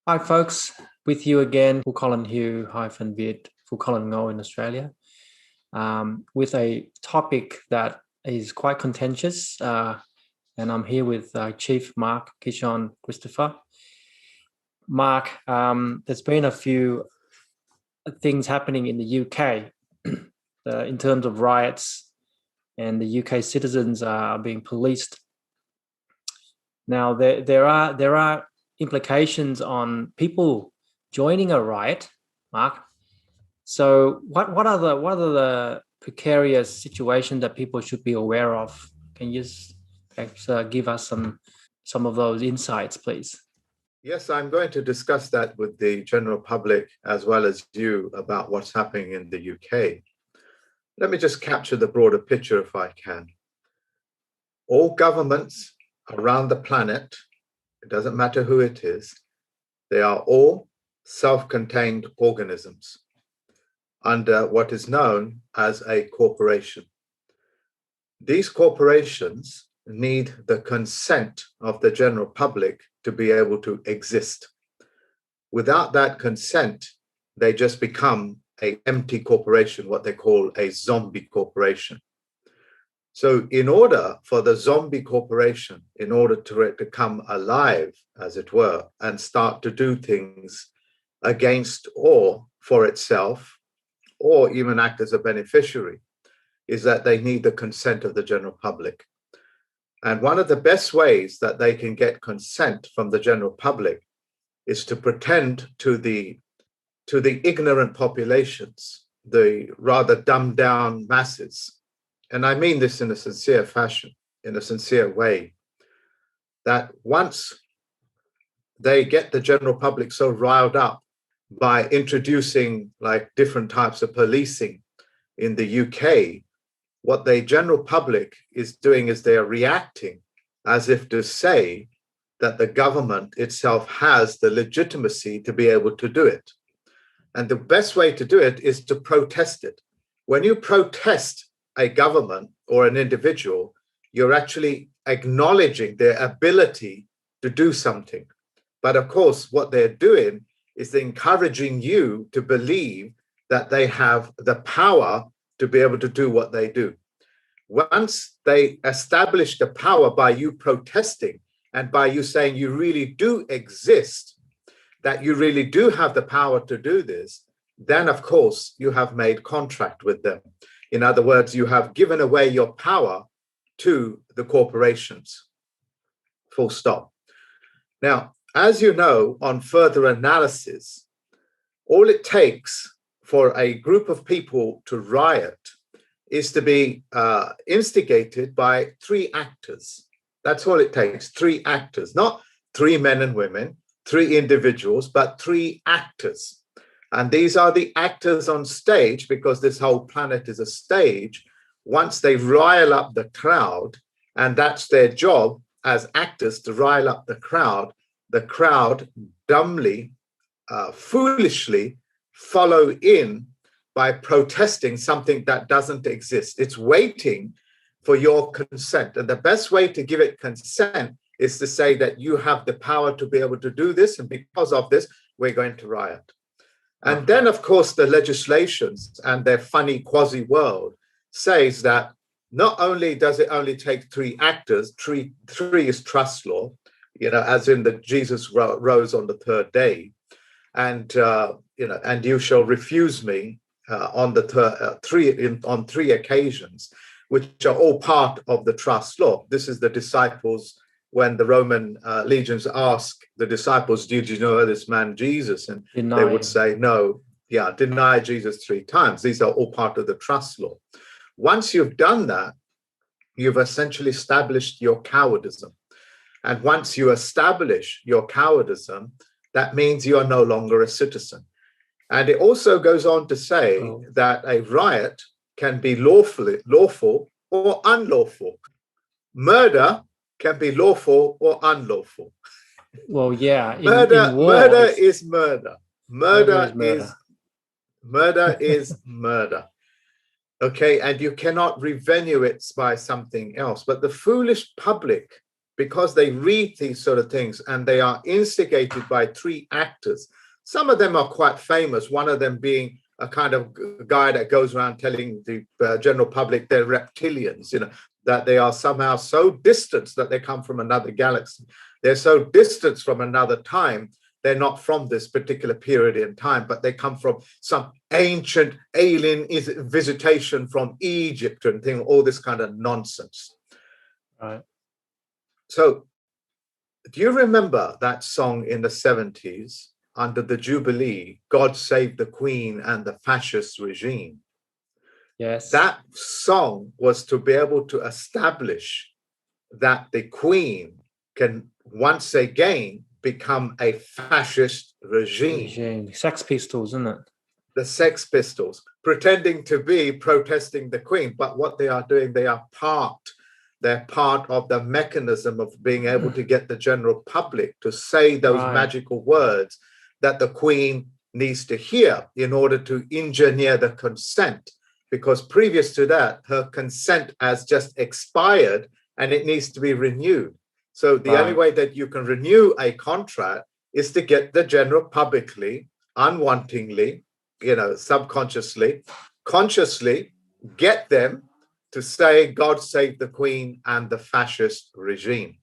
Hi, folks. With you again, Phu Colin Hugh hyphen Viet, Phu Colin Ngo in Australia, with a topic that is quite contentious. And I'm here with Chief Mark-kishon Christopher. Mark, there's been a few things happening in the UK in terms of riots, and the UK citizens are being policed. Now, there are implications on people joining a riot, Mark. So what are the precarious situations that people should be aware of? Can you just perhaps give us some of those insights, please? Yes, I'm going to discuss that with the general public as well as you about what's happening in the UK. Let me just capture the broader picture if I can. All governments around the planet, it doesn't matter who it is, they are all self-contained organisms under what is known as a corporation. These corporations need the consent of the general public to be able to exist. Without that consent, they just become an empty corporation, what they call a zombie corporation. So in order for the zombie corporation, in order to it to come alive, as it were, and start to do things against or for itself, or even act as a beneficiary, is that they need the consent of the general public. And one of the best ways that they can get consent from the general public is to pretend to the ignorant populations, the rather dumbed down masses. And I mean this in a sincere fashion, in a sincere way, that once they get the general public so riled up by introducing like different types of policing in the UK, what the general public is doing is they are reacting as if to say that the government itself has the legitimacy to be able to do it. And the best way to do it is to protest it. When you protest a government or an individual, you're actually acknowledging their ability to do something. But of course, what they're doing is they're encouraging you to believe that they have the power to be able to do what they do. Once they establish the power by you protesting and by you saying you really do exist, that you really do have the power to do this, then of course you have made contract with them. In other words, you have given away your power to the corporations. Full stop. Now, as you know, on further analysis, all it takes for a group of people to riot is to be instigated by three actors. That's all it takes, three actors, not three men and women, three individuals, but three actors. And these are the actors on stage, because this whole planet is a stage. Once they rile up the crowd, and that's their job as actors, to rile up the crowd dumbly, foolishly follow in by protesting something that doesn't exist. It's waiting for your consent. And the best way to give it consent is to say that you have the power to be able to do this, and because of this, we're going to riot. And then, of course, the legislations and their funny quasi-world says that not only does it only take three actors, three is trust law, as in the Jesus rose on the third day, and and you shall refuse me on three occasions, which are all part of the trust law. This is the disciples when the Roman legions ask the disciples, "Did you know this man Jesus?" And they would say, "No, deny Jesus three times." These are all part of the trust law. Once you've done that, you've essentially established your cowardism. And once you establish your cowardism, that means you are no longer a citizen. And it also goes on to say that a riot can be lawful or unlawful. Murder can be lawful or unlawful. Well, yeah. Murder is murder. Murder is murder. Okay, and you cannot revenue it by something else. But the foolish public because they read these sort of things and they are instigated by three actors. Some of them are quite famous, one of them being a kind of guy that goes around telling the general public they're reptilians, that they are somehow so distant that they come from another galaxy. They're so distant from another time. They're not from this particular period in time, but they come from some ancient alien visitation from Egypt and all this kind of nonsense. Right. So do you remember that song in the 70s under the Jubilee, God Save the Queen and the Fascist Regime? Yes. That song was to be able to establish that the Queen can once again become a fascist regime. Sex Pistols, isn't it? The Sex Pistols, pretending to be protesting the Queen, but what they are doing, they're part of the mechanism of being able to get the general public to say those magical words that the Queen needs to hear in order to engineer the consent. Because previous to that, her consent has just expired and it needs to be renewed. So the only way that you can renew a contract is to get the general publicly, unwantingly, subconsciously, consciously get them to say, God save the Queen and the fascist regime.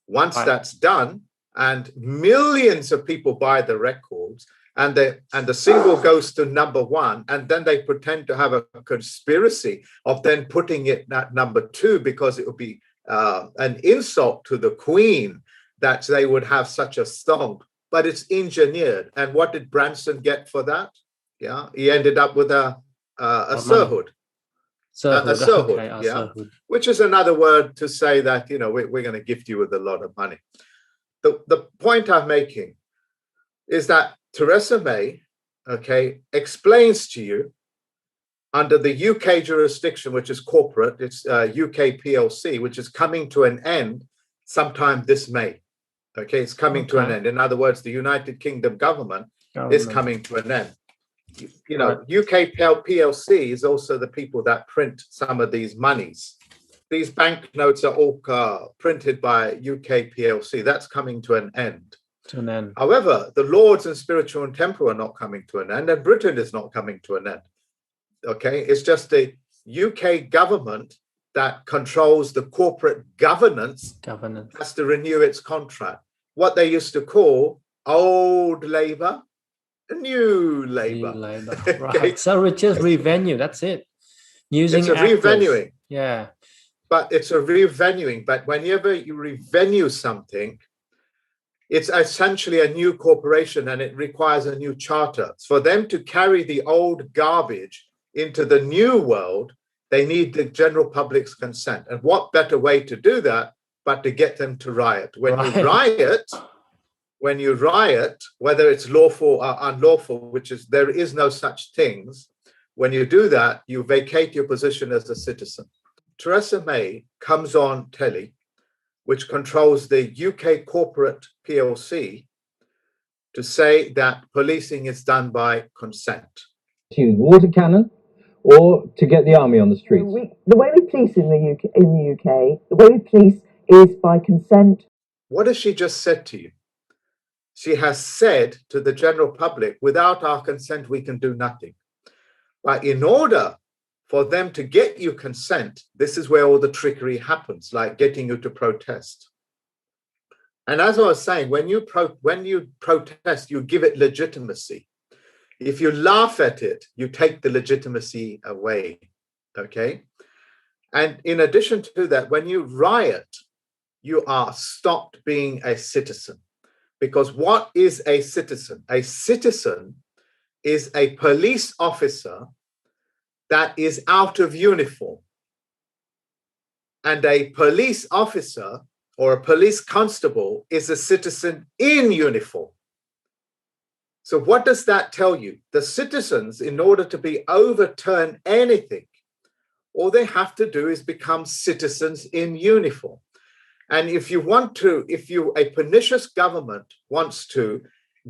Once that's done, and millions of people buy the records, and the single goes to number one, and then they pretend to have a conspiracy of then putting it at number two because it would be an insult to the Queen that they would have such a song, but it's engineered. And what did Branson get for that? Yeah, he ended up with a sirhood. Sirhood. Which is another word to say that, we're going to gift you with a lot of money. The point I'm making is that Theresa May, explains to you under the UK jurisdiction, which is corporate, it's UK PLC, which is coming to an end sometime this May. It's coming to an end. In other words, the United Kingdom government is coming to an end. UK PLC is also the people that print some of these monies. These banknotes are all printed by UK PLC. That's coming to an end. However, the Lords and Spiritual and Temporal are not coming to an end, and Britain is not coming to an end. It's just the UK government that controls the corporate governance has to renew its contract. What they used to call old Labour, new Labour. Right. So it's just revenue. That's it. Using it's a revenuing. Yeah. But it's a revenuing. But whenever you revenue something, it's essentially a new corporation and it requires a new charter. For them to carry the old garbage into the new world, they need the general public's consent. And what better way to do that but to get them to riot? When you riot, whether it's lawful or unlawful, there is no such things. When you do that, you vacate your position as a citizen. Theresa May comes on telly, which controls the UK corporate PLC, to say that policing is done by consent. Use water cannon or to get the army on the streets. The way we police in the UK, the way we police is by consent. What has she just said to you? She has said to the general public, without our consent, we can do nothing. But in order for them to get you consent, this is where all the trickery happens, like getting you to protest. And as I was saying, when you protest, you give it legitimacy. If you laugh at it, you take the legitimacy away, And in addition to that, when you riot, you are stopped being a citizen. Because what is a citizen? A citizen is a police officer that is out of uniform. And a police officer or a police constable is a citizen in uniform. So what does that tell you? The citizens, in order to be overturn anything, all they have to do is become citizens in uniform. And if a pernicious government wants to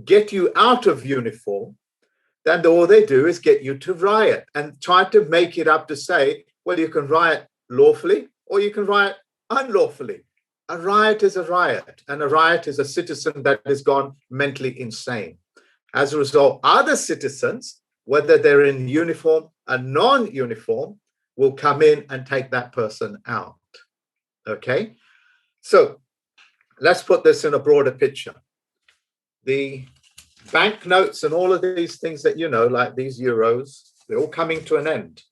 get you out of uniform, then all they do is get you to riot and try to make it up to say, well, you can riot lawfully or you can riot unlawfully. A riot is a riot, and a riot is a citizen that has gone mentally insane. As a result, other citizens, whether they're in uniform or non-uniform, will come in and take that person out. Okay? So let's put this in a broader picture. The banknotes and all of these things that you know, like these euros, they're all coming to an end.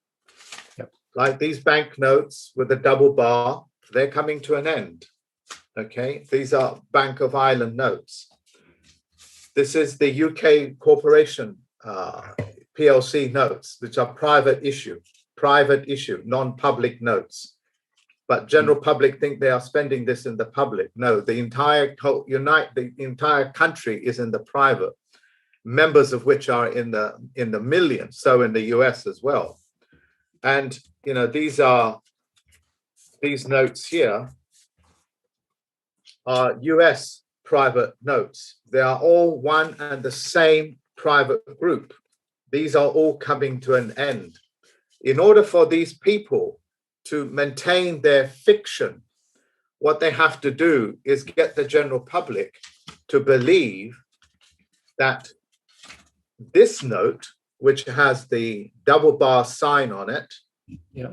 Yep. Like these banknotes with the double bar, they're coming to an end. Okay, these are Bank of Ireland notes. This is the UK corporation PLC notes, which are private issue, non-public notes. But general public think they are spending this in the public. No, the entire country is in the private, members of which are in the millions. So in the US as well. And you know, these notes here are US private notes. They are all one and the same private group. These are all coming to an end. In order for these people to maintain their fiction, what they have to do is get the general public to believe that this note, which has the double bar sign on it,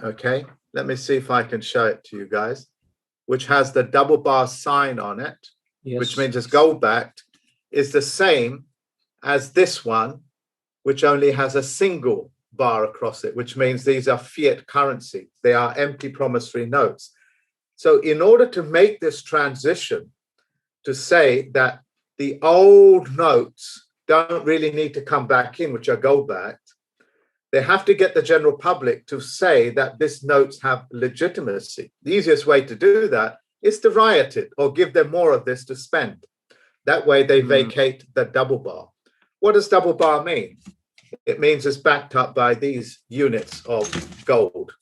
okay, let me see if I can show it to you guys, which has the double bar sign on it, which means it's gold backed, is the same as this one, which only has a single bar across it, which means these are fiat currency. They are empty promissory notes. So in order to make this transition to say that the old notes don't really need to come back in, which are gold backed, they have to get the general public to say that these notes have legitimacy. The easiest way to do that is to riot it or give them more of this to spend. That way they vacate the double bar. What does double bar mean? It means it's backed up by these units of gold.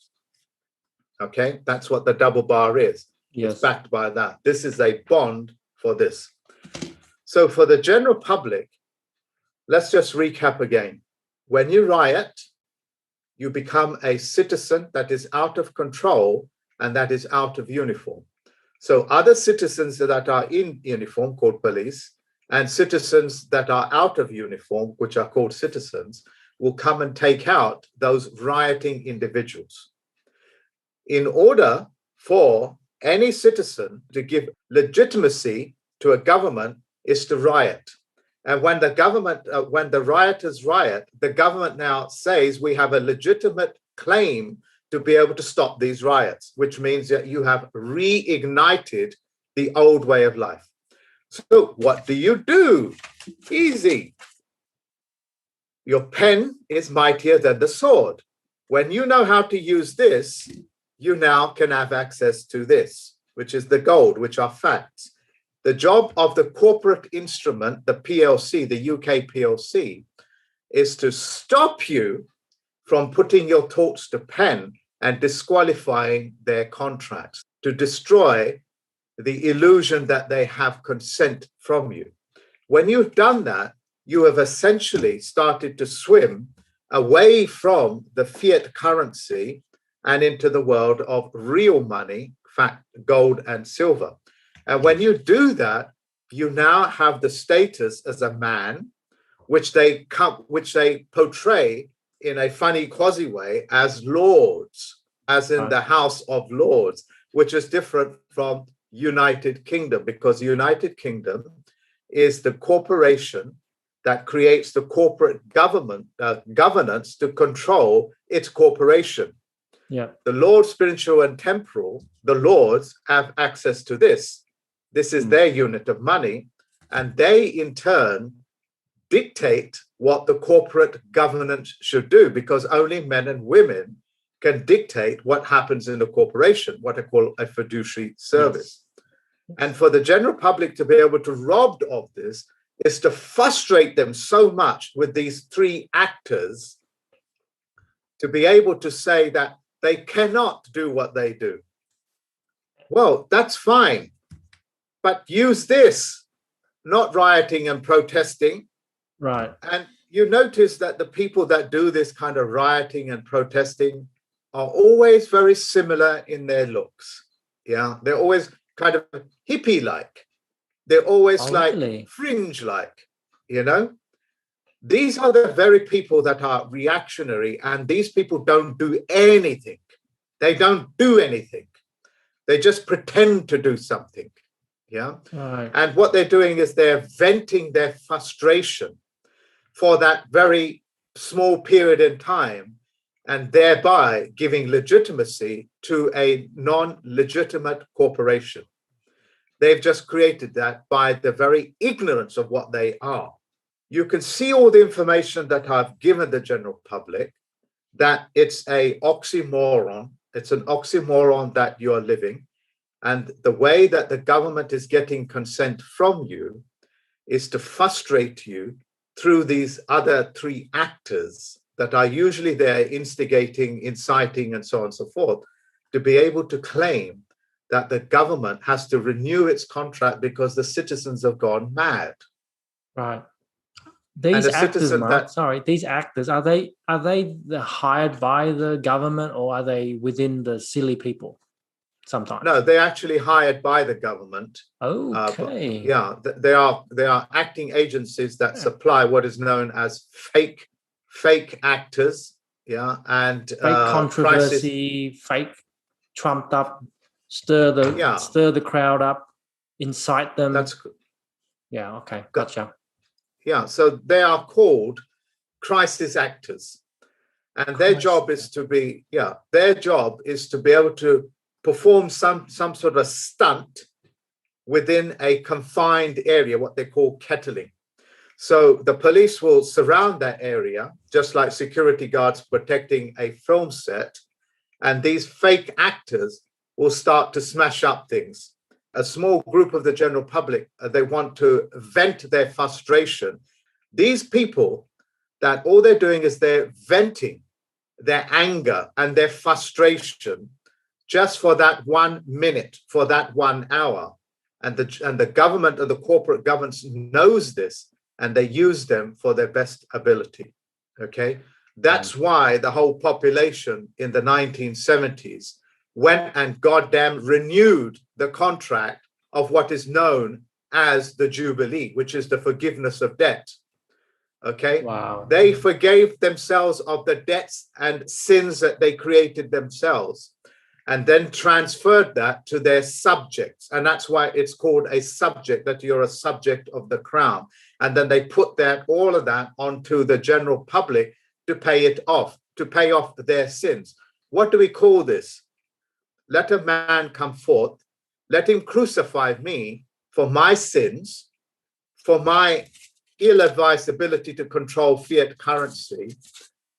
Okay, that's what the double bar is. Yes. It's backed by that. This is a bond for this. So for the general public, let's just recap again. When you riot, you become a citizen that is out of control and that is out of uniform. So other citizens that are in uniform, called police, and citizens that are out of uniform, which are called citizens, will come and take out those rioting individuals. In order for any citizen to give legitimacy to a government is to riot. And when the rioters riot, the government now says we have a legitimate claim to be able to stop these riots, which means that you have reignited the old way of life. So what do? Easy. Your pen is mightier than the sword. When you know how to use this, you now can have access to this, which is the gold, which are facts. The job of the corporate instrument, the PLC, the UK PLC, is to stop you from putting your thoughts to pen and disqualifying their contracts, to destroy the illusion that they have consent from you. When you've done that, you have essentially started to swim away from the fiat currency and into the world of real money, fact, gold and silver. And when you do that, you now have the status as a man, which they portray in a funny quasi way as lords, as in the House of Lords, which is different from United Kingdom, because the United Kingdom is the corporation that creates the corporate governance to control its corporation. Yeah. The Lords, spiritual and temporal, the Lords have access to this. This is their unit of money, and they in turn dictate what the corporate governance should do, because only men and women can dictate what happens in a corporation, what I call a fiduciary service. Yes. And for the general public to be able to rob of this is to frustrate them so much with these three actors to be able to say that they cannot do what they do. Well, that's fine, but use this, not rioting and protesting. Right. And you notice that the people that do this kind of rioting and protesting are always very similar in their looks. Yeah, they're always kind of hippie-like. They're always like really? fringe-like, you know? These are the very people that are reactionary, and these people don't do anything. They don't do anything. They just pretend to do something. Yeah. Right. And what they're doing is they're venting their frustration for that very small period in time, and thereby giving legitimacy to a non-legitimate corporation. They've just created that by the very ignorance of what they are. You can see all the information that I've given the general public, that it's an oxymoron. It's an oxymoron that you're living. And the way that the government is getting consent from you is to frustrate you through these other three actors that are usually there instigating, inciting, and so on and so forth, to be able to claim that the government has to renew its contract because the citizens have gone mad. Right. And These a actors, citizen Mark, that, sorry, these actors, are they hired by the government, or are they within the silly people sometimes? no, they're actually hired by the government. Okay. They are acting agencies that supply what is known as fake actors. Yeah, and Fake controversy, fake trumped up, stir the crowd up, incite them. Okay, gotcha. So they are called crisis actors, and their job is to be able to perform some sort of a stunt within a confined area, what they call kettling. So the police will surround that area, just like security guards protecting a film set, and these fake actors will start to smash up things. A small group of the general public, they want to vent their frustration. These people, that all they're doing is they're venting their anger and their frustration just for that 1 minute, for that 1 hour. And the government and the corporate governance knows this, and they use them for their best ability. Okay, that's why the whole population in the 1970s went and goddamn renewed the contract of what is known as the Jubilee, which is the forgiveness of debt. Okay, wow. They forgave themselves of the debts and sins that they created themselves, and then transferred that to their subjects. And that's why it's called a subject, that you're a subject of the crown. And then they put all of that onto the general public to pay it off, to pay off their sins. What do we call this? Let a man come forth, let him crucify me for my sins, for my ill-advised ability to control fiat currency.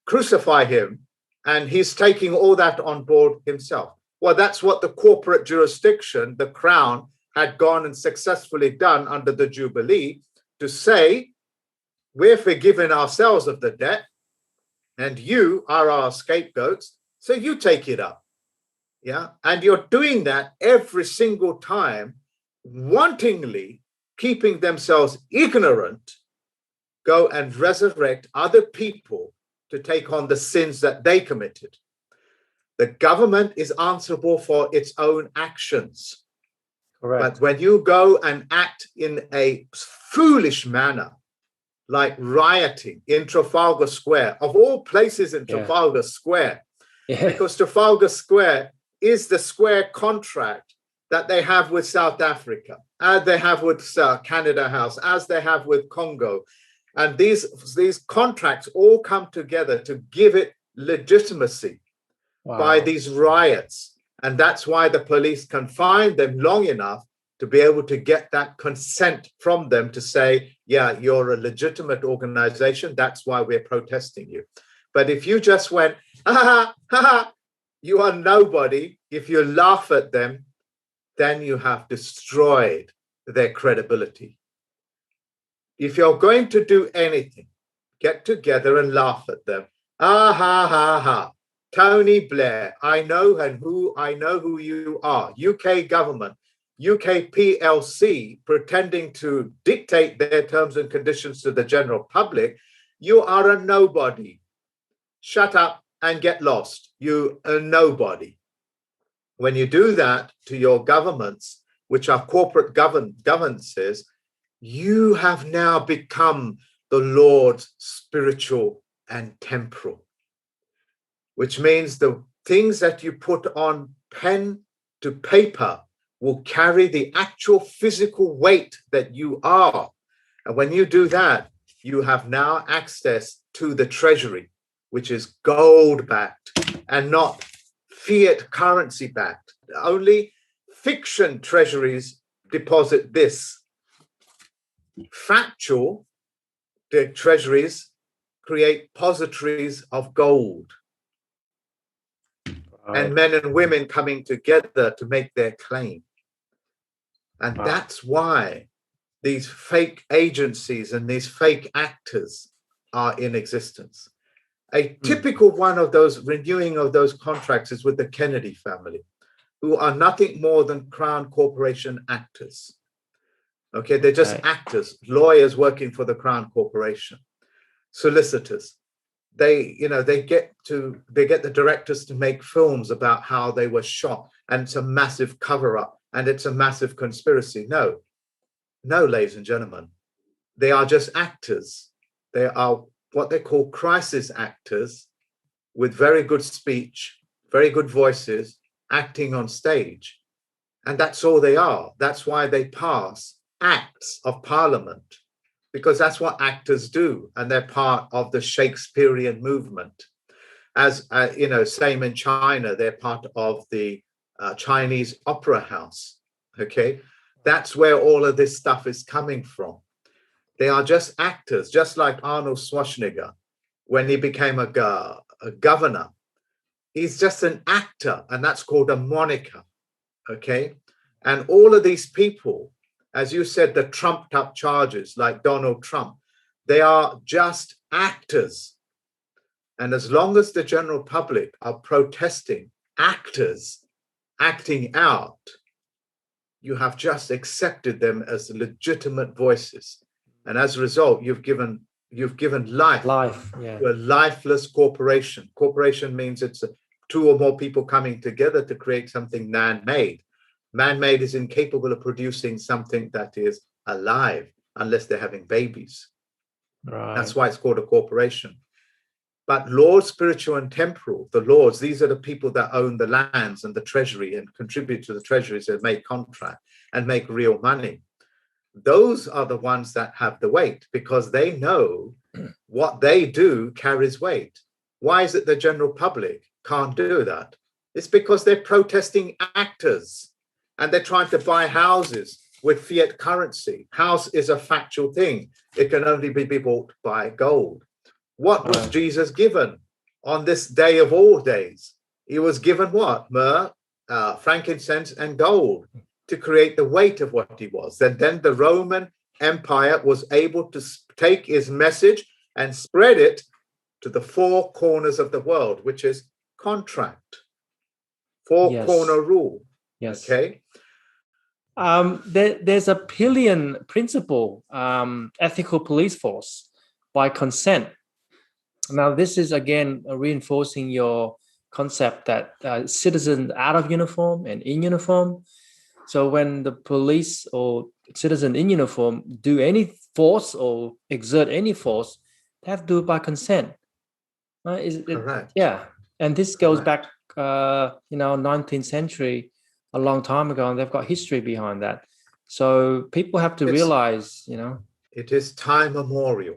Crucify him, and he's taking all that on board himself. Well, that's what the corporate jurisdiction, the crown, had gone and successfully done under the Jubilee, to say, we're forgiving ourselves of the debt, and you are our scapegoats, so you take it up. Yeah, and you're doing that every single time, wantingly keeping themselves ignorant, go and resurrect other people to take on the sins that they committed. The government is answerable for its own actions. Correct. But when you go and act in a foolish manner, like rioting in Trafalgar Square, of all places in Trafalgar Square, because Trafalgar Square is the square contract that they have with South Africa, as they have with Canada House, as they have with Congo. And these contracts all come together to give it legitimacy by these riots. And that's why the police can find them long enough to be able to get that consent from them to say, yeah, you're a legitimate organization. That's why we're protesting you. But if you just went, ha ha, you are nobody, if you laugh at them, then you have destroyed their credibility. If you're going to do anything, get together and laugh at them. Ha ha ha. Tony Blair, I know who you are. UK government, UK PLC, pretending to dictate their terms and conditions to the general public. You are a nobody. Shut up and get lost. You are nobody. When you do that to your governments, which are corporate governances, you have now become the Lord's spiritual and temporal, which means the things that you put on pen to paper will carry the actual physical weight that you are. And when you do that, you have now access to the treasury, which is gold backed and not fiat currency backed. Only fiction treasuries deposit this. Factual treasuries create positories of gold. And men and women coming together to make their claim. And that's why these fake agencies and these fake actors are in existence. A typical one of those renewing of those contracts is with the Kennedy family, who are nothing more than Crown Corporation actors. Okay, they're just actors, lawyers working for the Crown Corporation, solicitors. They get the directors to make films about how they were shot, and it's a massive cover-up and it's a massive conspiracy. No, ladies and gentlemen, they are just actors. They are what they call crisis actors with very good speech, very good voices, acting on stage. And that's all they are. That's why they pass acts of parliament, because that's what actors do, and they're part of the Shakespearean movement. As same in China, they're part of the Chinese opera house. Okay, that's where all of this stuff is coming from. They are just actors, just like Arnold Schwarzenegger when he became a governor. He's just an actor, and that's called a moniker. Okay, and all of these people, as you said, the trumped up charges like Donald Trump, they are just actors. And as long as the general public are protesting actors acting out, you have just accepted them as legitimate voices. And as a result, you've given life to a lifeless corporation. Corporation means it's two or more people coming together to create something man-made. Man-made is incapable of producing something that is alive unless they're having babies. Right. That's why it's called a corporation. But Lord, spiritual and temporal, the lords, these are the people that own the lands and the treasury and contribute to the treasuries and make contract and make real money. Those are the ones that have the weight, because they know what they do carries weight. Why is it the general public can't do that? It's because they're protesting actors. And they're trying to buy houses with fiat currency. House is a factual thing. It can only be bought by gold. What was Jesus given on this day of all days? He was given what? Myrrh, frankincense, and gold to create the weight of what he was. And then the Roman Empire was able to take his message and spread it to the four corners of the world, which is contract, four-corner rule. Yes. Okay. There's a pillion principle, ethical police force by consent. Now, this is again reinforcing your concept that citizens out of uniform and in uniform. So when the police or citizen in uniform do any force or exert any force, they have to do it by consent. Correct. Yeah. And this goes back, 19th century, a long time ago, and they've got history behind that. So people have to realize, It is time memorial.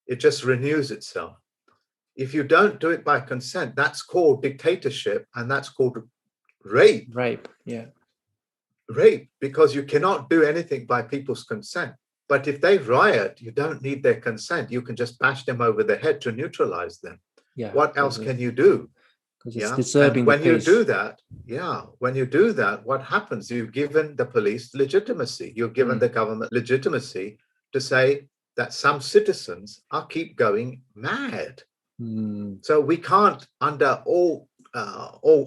It just renews itself. If you don't do it by consent, that's called dictatorship, and that's called rape. Rape, yeah. Rape, because you cannot do anything by people's consent. But if they riot, you don't need their consent. You can just bash them over the head to neutralize them. Yeah. What else can you do? Because it's disturbing the peace. When you do that, what happens? You've given the police legitimacy. You've given the government legitimacy to say that some citizens keep going mad. So we can't, under all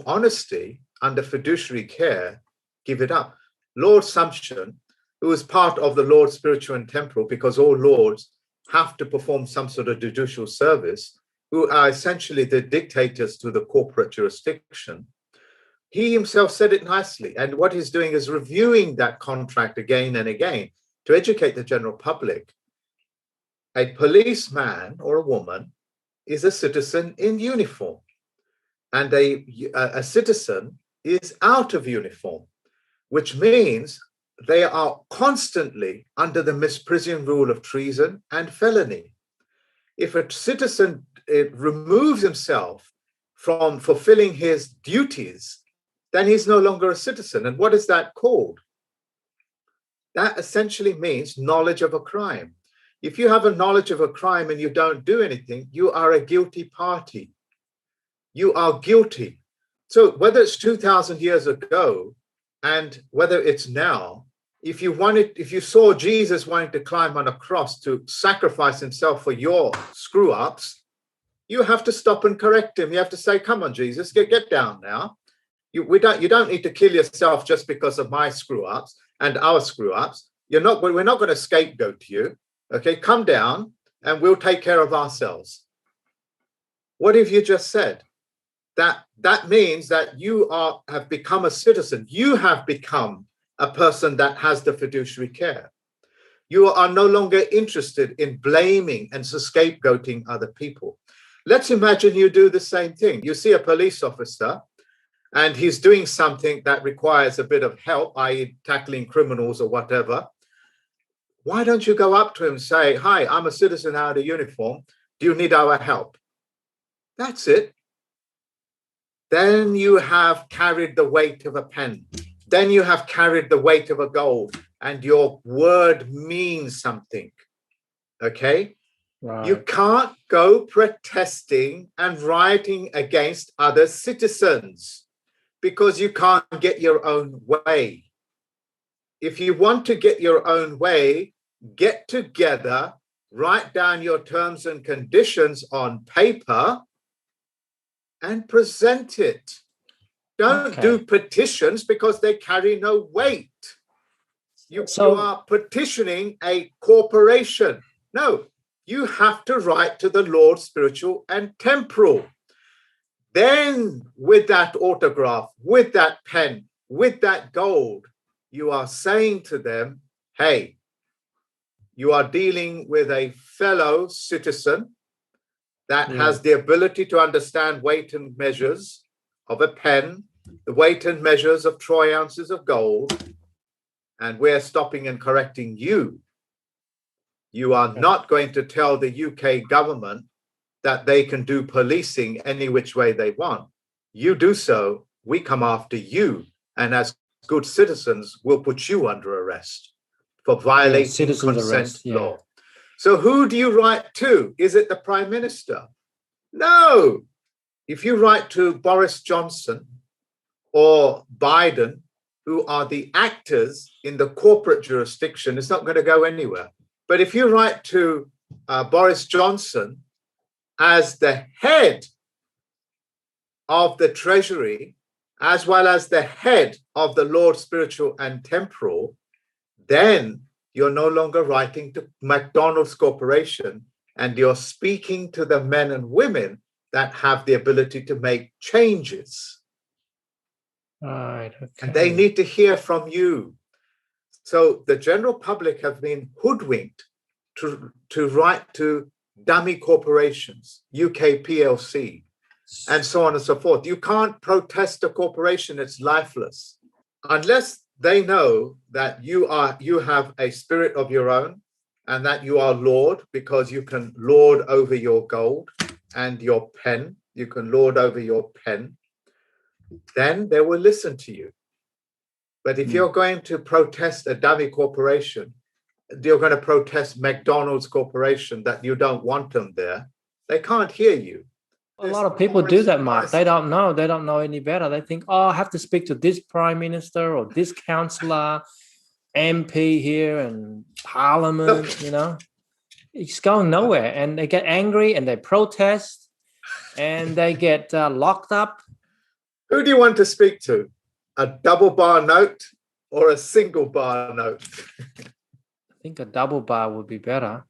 honesty, under fiduciary care, give it up. Lord Sumption, who is part of the Lord spiritual and temporal, because all lords have to perform some sort of judicial service, who are essentially the dictators to the corporate jurisdiction, he himself said it nicely. And what he's doing is reviewing that contract again and again to educate the general public. A policeman or a woman is a citizen in uniform, and a citizen is out of uniform, which means they are constantly under the misprision rule of treason and felony. If a citizen removes himself from fulfilling his duties, then he's no longer a citizen. And what is that called? That essentially means knowledge of a crime. If you have a knowledge of a crime and you don't do anything, you are a guilty party. You are guilty. So whether it's 2,000 years ago and whether it's now, if you saw Jesus wanting to climb on a cross to sacrifice himself for your screw-ups, you have to stop and correct him. You have to say, come on, Jesus, get down now. You don't need to kill yourself just because of my screw-ups and our screw-ups. We're not going to scapegoat you. Okay, come down and we'll take care of ourselves. What have you just said? That means that you have become a citizen. You have become a person that has the fiduciary care. You are no longer interested in blaming and scapegoating other people. Let's imagine you do the same thing. You see a police officer and he's doing something that requires a bit of help, i.e. tackling criminals or whatever. Why don't you go up to him and say, hi, I'm a citizen out of uniform. Do you need our help? That's it. Then you have carried the weight of a pen. Then you have carried the weight of a gold, and your word means something. Okay? Right. You can't go protesting and rioting against other citizens because you can't get your own way. If you want to get your own way, get together, write down your terms and conditions on paper, and present it. Don't do petitions because they carry no weight. You are petitioning a corporation. No, you have to write to the Lord, spiritual and temporal. Then with that autograph, with that pen, with that gold, you are saying to them, hey, you are dealing with a fellow citizen that has the ability to understand weight and measures of a pen, the weight and measures of troy ounces of gold, and we're stopping and correcting you. You are not going to tell the UK government that they can do policing any which way they want. You do so, we come after you, and as good citizens, we'll put you under arrest for violating consent law. So who do you write to? Is it the Prime Minister? No. If you write to Boris Johnson or Biden, who are the actors in the corporate jurisdiction, it's not going to go anywhere. But if you write to Boris Johnson as the head of the Treasury, as well as the head of the Lord spiritual and temporal, then you're no longer writing to McDonald's Corporation, and you're speaking to the men and women that have the ability to make changes. Right. Okay. And they need to hear from you. So the general public have been hoodwinked to write to dummy corporations, UK PLC, and so on and so forth. You can't protest a corporation, it's lifeless. Unless they know that you have a spirit of your own and that you are Lord, because you can lord over your gold and your pen, you can lord over your pen, then they will listen to you. But if you're going to protest a dummy corporation, you're going to protest McDonald's Corporation that you don't want them there, they can't hear you. A lot of people do that, Mark. They don't know any better. They think, oh, I have to speak to this prime minister or this councillor, MP here and parliament, you know. It's going nowhere. And they get angry and they protest and they get locked up. Who do you want to speak to? A double bar note or a single bar note? I think a double bar would be better.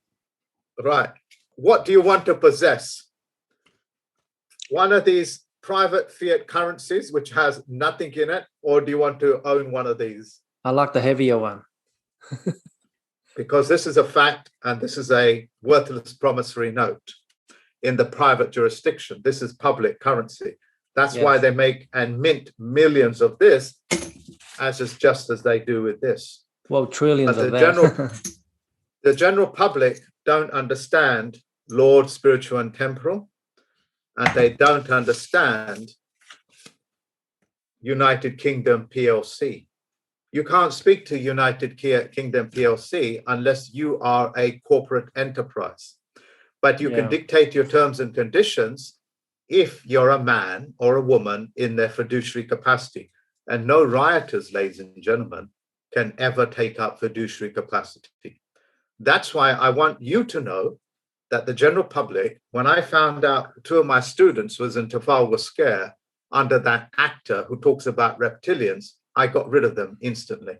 Right. What do you want to possess? One of these private fiat currencies, which has nothing in it, or do you want to own one of these? I like the heavier one. Because this is a fact, and this is a worthless promissory note in the private jurisdiction. This is public currency. That's why they make and mint millions of this, just as they do with this. Well, trillions But of that. the general public don't understand Lord, spiritual, and temporal, and they don't understand United Kingdom PLC. You can't speak to United Kingdom PLC unless you are a corporate enterprise. But you can dictate your terms and conditions if you're a man or a woman in their fiduciary capacity. And no rioters, ladies and gentlemen, can ever take up fiduciary capacity. That's why I want you to know that the general public, when I found out two of my students was in Trafalgar Square under that actor who talks about reptilians, I got rid of them instantly.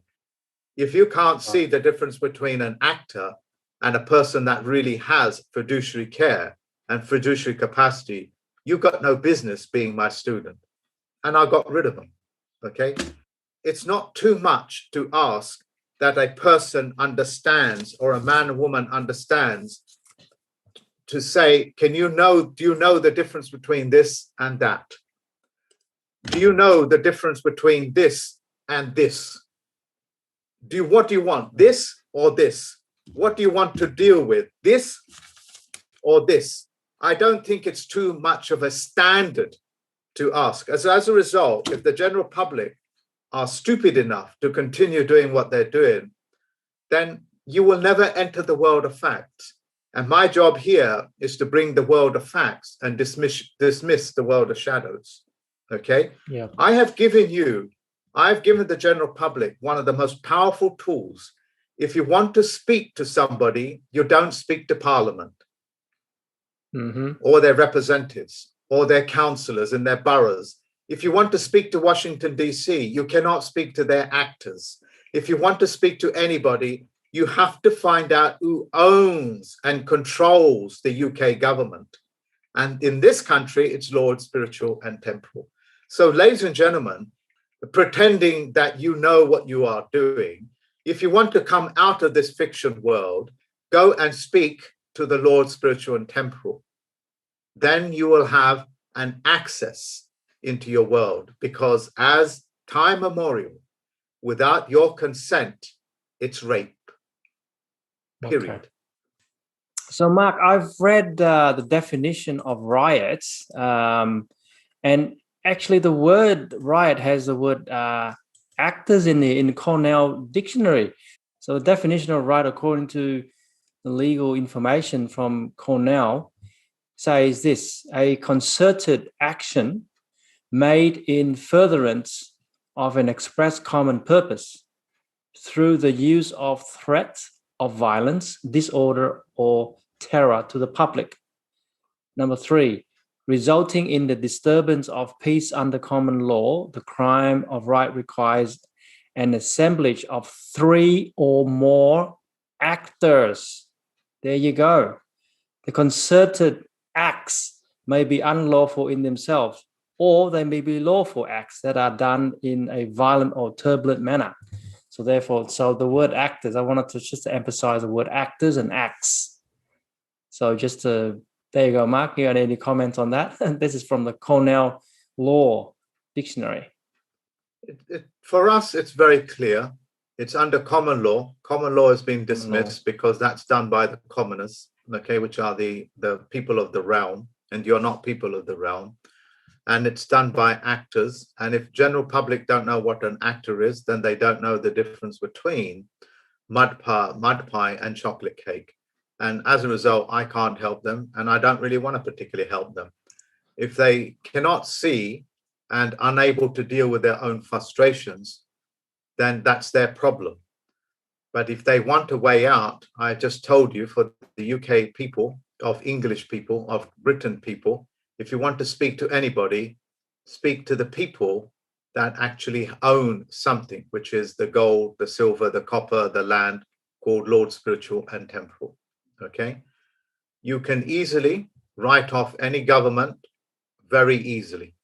If you can't see the difference between an actor and a person that really has fiduciary care and fiduciary capacity, you've got no business being my student. And I got rid of them, okay? It's not too much to ask that a person understands, or a man or woman understands, to say, do you know the difference between this and that? Do you know the difference between this and this? What do you want, this or this? What do you want to deal with, this or this? I don't think it's too much of a standard to ask. As a result, if the general public are stupid enough to continue doing what they're doing, then you will never enter the world of facts. And my job here is to bring the world of facts and dismiss the world of shadows. Okay? Yeah. I've given the general public one of the most powerful tools. If you want to speak to somebody, you don't speak to Parliament or their representatives or their councillors in their boroughs. If you want to speak to Washington, D.C., you cannot speak to their actors. If you want to speak to anybody, you have to find out who owns and controls the UK government. And in this country, it's Lord, spiritual, and temporal. So, ladies and gentlemen, pretending that you know what you are doing, if you want to come out of this fiction world, go and speak to the Lord, spiritual, and temporal. Then you will have an access into your world, because as time memorial, without your consent, it's rape. Period. Okay. So, Mark, I've read the definition of riots, and actually the word riot has the word actors in the Cornell dictionary. So the definition of riot, according to the legal information from Cornell, says this: a concerted action made in furtherance of an express common purpose through the use of threats of violence, disorder, or terror to the public. Number 3, resulting in the disturbance of peace under common law. The crime of riot requires an assemblage of 3 or more actors. There you go. The concerted acts may be unlawful in themselves, or they may be lawful acts that are done in a violent or turbulent manner. So therefore, the word actors, I wanted to just emphasize the word actors and acts. So there you go, Mark. You got any comments on that? This is from the Cornell Law Dictionary. For us, it's very clear. It's under common law. Common law has been dismissed because that's done by the commoners, okay, which are the people of the realm, and you're not people of the realm. And it's done by actors. And if general public don't know what an actor is, then they don't know the difference between mud pie and chocolate cake. And as a result, I can't help them, and I don't really want to particularly help them. If they cannot see and unable to deal with their own frustrations, then that's their problem. But if they want a way out, I just told you, for the UK people, of English people, of Britain people, if you want to speak to anybody, speak to the people that actually own something, which is the gold, the silver, the copper, the land, called Lord, spiritual, and temporal. Okay? You can easily write off any government very easily.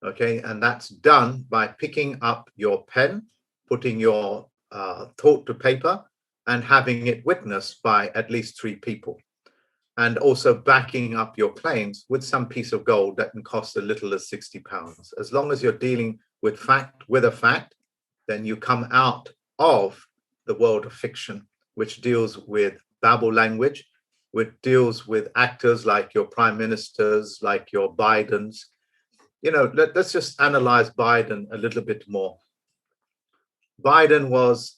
Okay, and that's done by picking up your pen, putting your thought to paper, and having it witnessed by at least 3 people. And also backing up your claims with some piece of gold that can cost as little as £60. As long as you're dealing with a fact, then you come out of the world of fiction, which deals with babble language, which deals with actors like your prime ministers, like your Bidens. Let's just analyze Biden a little bit more. Biden was,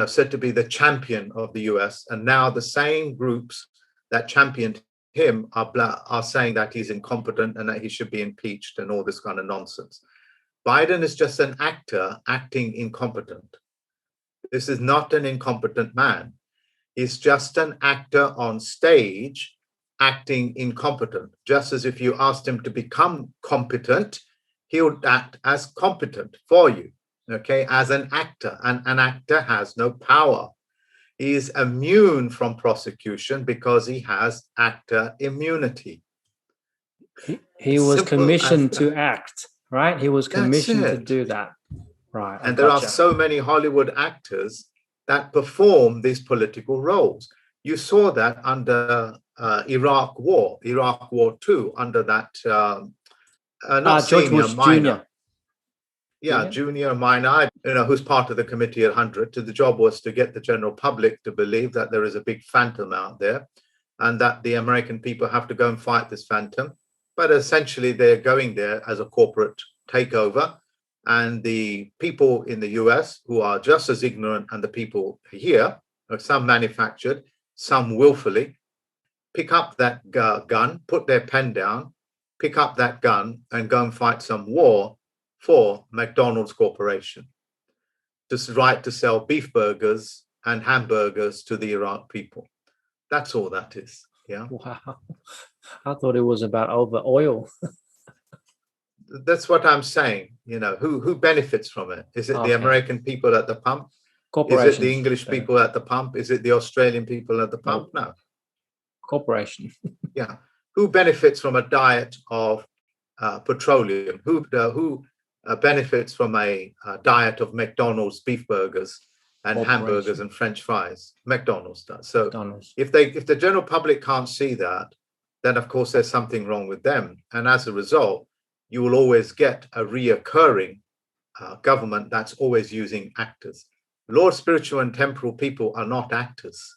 said to be the champion of the US, and now the same groups that championed him are saying that he's incompetent and that he should be impeached and all this kind of nonsense. Biden is just an actor acting incompetent. This is not an incompetent man. He's just an actor on stage acting incompetent. Just as if you asked him to become competent, he would act as competent for you, okay, as an actor. And an actor has no power. He is immune from prosecution because he has actor immunity. He was commissioned to act, right? He was commissioned to do that. Right. And there are so many Hollywood actors that perform these political roles. You saw that under Iraq War II, under that not George senior, Bush minor. Jr. Yeah, junior, minor, who's part of the Committee at 100. The job was to get the general public to believe that there is a big phantom out there and that the American people have to go and fight this phantom. But essentially, they're going there as a corporate takeover. And the people in the US who are just as ignorant, and the people here, some manufactured, some willfully, pick up that gun, put their pen down, pick up that gun and go and fight some war for McDonald's Corporation. Just right to sell beef burgers and hamburgers to the Iraq people. That's all that is. Yeah. Wow. I thought it was about over oil. That's what I'm saying. Who benefits from it? Is it the American people at the pump? Is it the English people at the pump? Is it the Australian people at the pump? No. Corporation. Yeah. Who benefits from a diet of petroleum? Who benefits from a diet of McDonald's beef burgers and hamburgers and French fries? McDonald's does. So if the general public can't see that, then of course there's something wrong with them. And as a result, you will always get a reoccurring government that's always using actors. Lord, spiritual and temporal people are not actors.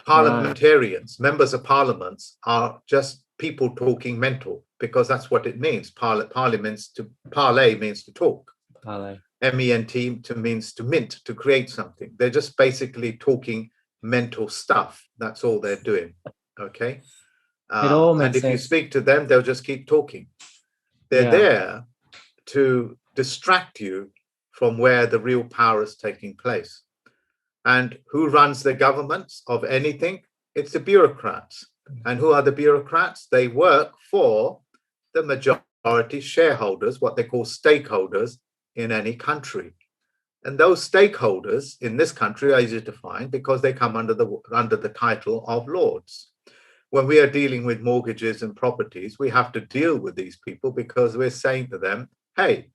Parliamentarians, members of parliaments, are just people talking mental, because that's what it means. Parlay means to talk. MENT means to mint, to create something. They're just basically talking mental stuff. That's all they're doing. Okay. It all makes and if sense. you speak to them, they'll just keep talking. They're there to distract you from where the real power is taking place. And who runs the governments of anything? It's the bureaucrats. And who are the bureaucrats? They work for the majority shareholders, what they call stakeholders in any country. And those stakeholders in this country are easy to find because they come under the title of lords. When we are dealing with mortgages and properties, we have to deal with these people because we're saying to them, hey,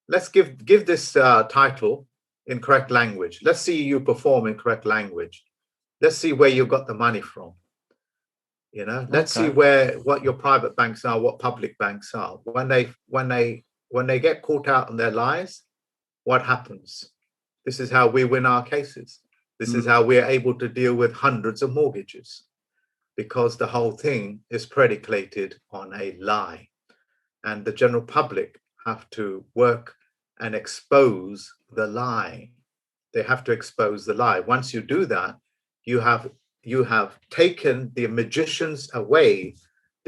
let's give this title in correct language. Let's see you perform in correct language. Let's see where you got the money from. Let's see what your private banks are, what public banks are. When they get caught out on their lies, what happens? This is how we win our cases. This is how we're able to deal with hundreds of mortgages, because the whole thing is predicated on a lie. And the general public have to work and expose the lie. They have to expose the lie. Once you do that, you have taken the magicians away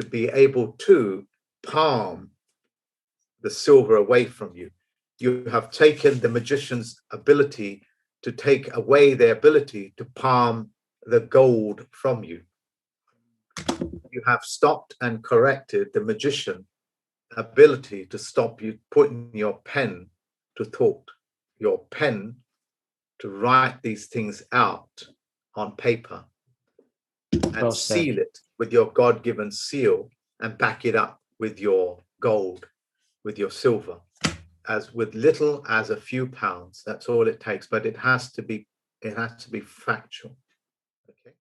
to be able to palm the silver away from you. You have taken the magician's ability to take away their ability to palm the gold from you. You have stopped and corrected the magician ability to stop you putting your pen to thought, your pen to write these things out on paper and seal it with your God-given seal and back it up with your gold with your silver, as with little as a few pounds. That's all it takes, but it has to be factual.